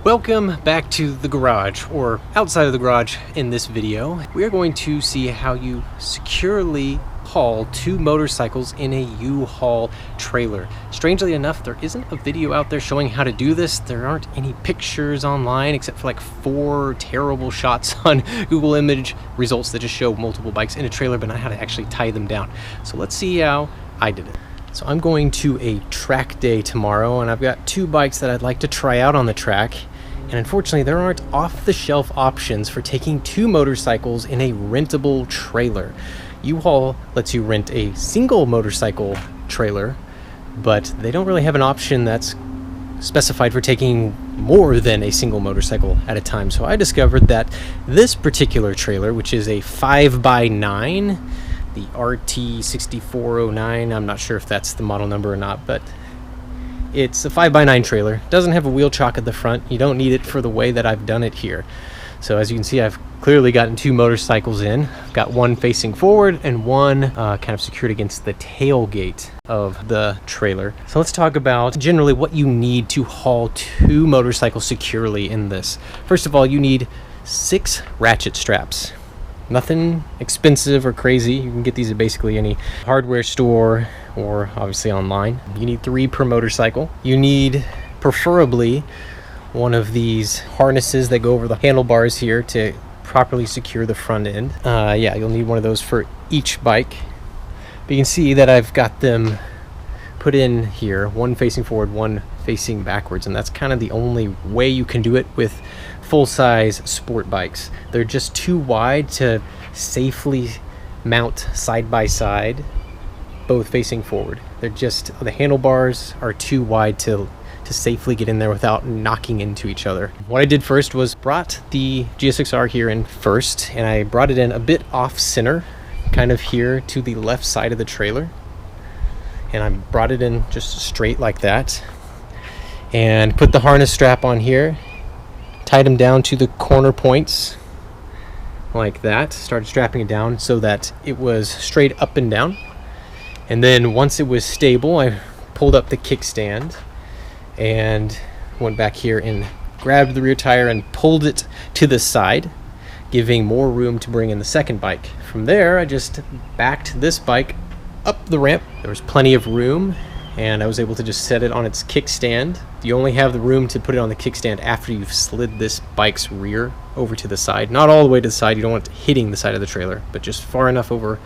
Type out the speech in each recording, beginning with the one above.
Welcome back to the garage, or outside of the garage in this video. We are going to see how you securely haul two motorcycles in a U-Haul trailer. Strangely enough, there isn't a video out there showing how to do this. There aren't any pictures online except for like 4 terrible shots on Google image results that just show multiple bikes in a trailer, but not how to actually tie them down. So let's see how I did it. So I'm going to a track day tomorrow, and I've got 2 bikes that I'd like to try out on the track. And unfortunately, there aren't off-the-shelf options for taking 2 motorcycles in a rentable trailer. U-Haul lets you rent a single motorcycle trailer, but they don't really have an option that's specified for taking more than a single motorcycle at a time. So I discovered that this particular trailer, which is a 5x9, the RT6409, I'm not sure if that's the model number or not, but it's a 5x9 trailer. Doesn't have a wheel chock at the front. You don't need it for the way that I've done it here. So as you can see, I've clearly gotten 2 motorcycles in. I've got one facing forward and one kind of secured against the tailgate of the trailer. So let's talk about generally what you need to haul 2 motorcycles securely in this. First of all, you need 6 ratchet straps. Nothing expensive or crazy. You can get these at basically any hardware store or obviously online. You need 3 per motorcycle. You need preferably one of these harnesses that go over the handlebars here to properly secure the front end. Yeah, you'll need one of those for each bike. But you can see that I've got them put in here, one facing forward, one facing backwards, and that's kind of the only way you can do it with full-size sport bikes. They're just too wide to safely mount side by side, both facing forward. They're just, the handlebars are too wide to safely get in there without knocking into each other. What I did first was brought the GSXR here in first, and I brought it in a bit off center, kind of here to the left side of the trailer. And I brought it in just straight like that, and put the harness strap on here, tied them down to the corner points like that, started strapping it down so that it was straight up and down. And then once it was stable, I pulled up the kickstand and went back here and grabbed the rear tire and pulled it to the side, giving more room to bring in the second bike. From there, I just backed this bike up the ramp. There was plenty of room, and I was able to just set it on its kickstand. You only have the room to put it on the kickstand after you've slid this bike's rear over to the side. Not all the way to the side, you don't want it hitting the side of the trailer, but just far enough over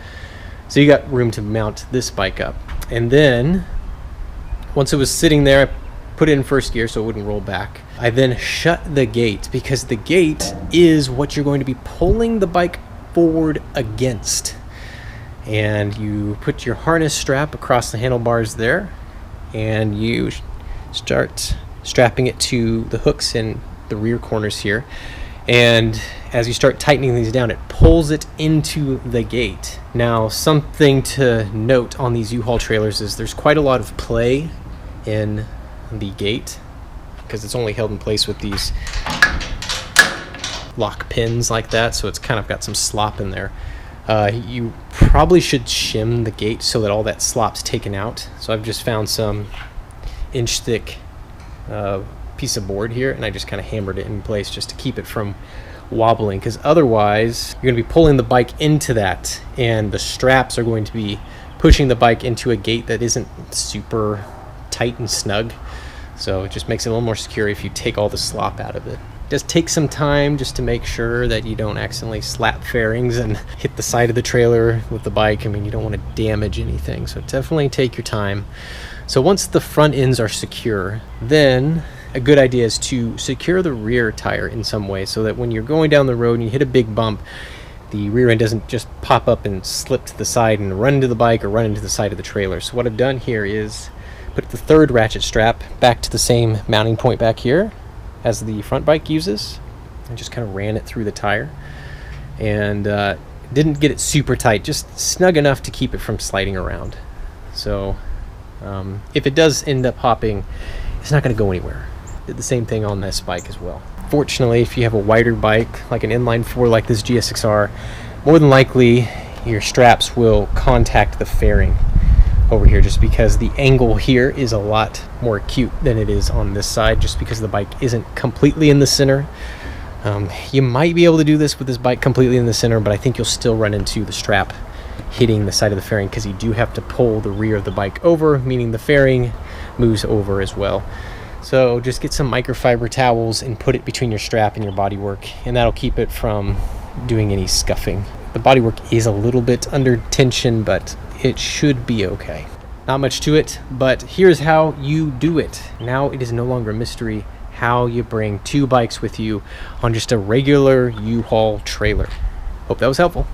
so you got room to mount this bike up. And then once it was sitting there, I put it in first gear so it wouldn't roll back. I then shut the gate, because the gate is what you're going to be pulling the bike forward against. And you put your harness strap across the handlebars there, and you start strapping it to the hooks in the rear corners here. And as you start tightening these down, it pulls it into the gate. Now, something to note on these U-Haul trailers is there's quite a lot of play in the gate, because it's only held in place with these lock pins like that, so it's kind of got some slop in there. You probably should shim the gate so that all that slop's taken out. So I've just found some inch thick piece of board here, and I just kind of hammered it in place just to keep it from wobbling, because otherwise you're going to be pulling the bike into that, and the straps are going to be pushing the bike into a gate that isn't super tight and snug. So it just makes it a little more secure if you take all the slop out of it. Just take some time just to make sure that you don't accidentally slap fairings and hit the side of the trailer with the bike. I mean, you don't want to damage anything, so definitely take your time. So once the front ends are secure, then a good idea is to secure the rear tire in some way so that when you're going down the road and you hit a big bump, the rear end doesn't just pop up and slip to the side and run into the bike or run into the side of the trailer. So what I've done here is put the 3rd ratchet strap back to the same mounting point back here as the front bike uses, and just kind of ran it through the tire, and didn't get it super tight, just snug enough to keep it from sliding around. So if it does end up hopping, it's not going to go anywhere. Did the same thing on this bike as well. Fortunately, if you have a wider bike like an inline 4 like this GSXR, more than likely your straps will contact the fairing over here, just because the angle here is a lot more acute than it is on this side, just because the bike isn't completely in the center. You might be able to do this with this bike completely in the center, but I think you'll still run into the strap hitting the side of the fairing, because you do have to pull the rear of the bike over, meaning the fairing moves over as well. So just get some microfiber towels and put it between your strap and your bodywork, and that'll keep it from doing any scuffing. The bodywork is a little bit under tension, but it should be okay. Not much to it, but here's how you do it. Now it is no longer a mystery how you bring two bikes with you on just a regular U-Haul trailer. Hope that was helpful.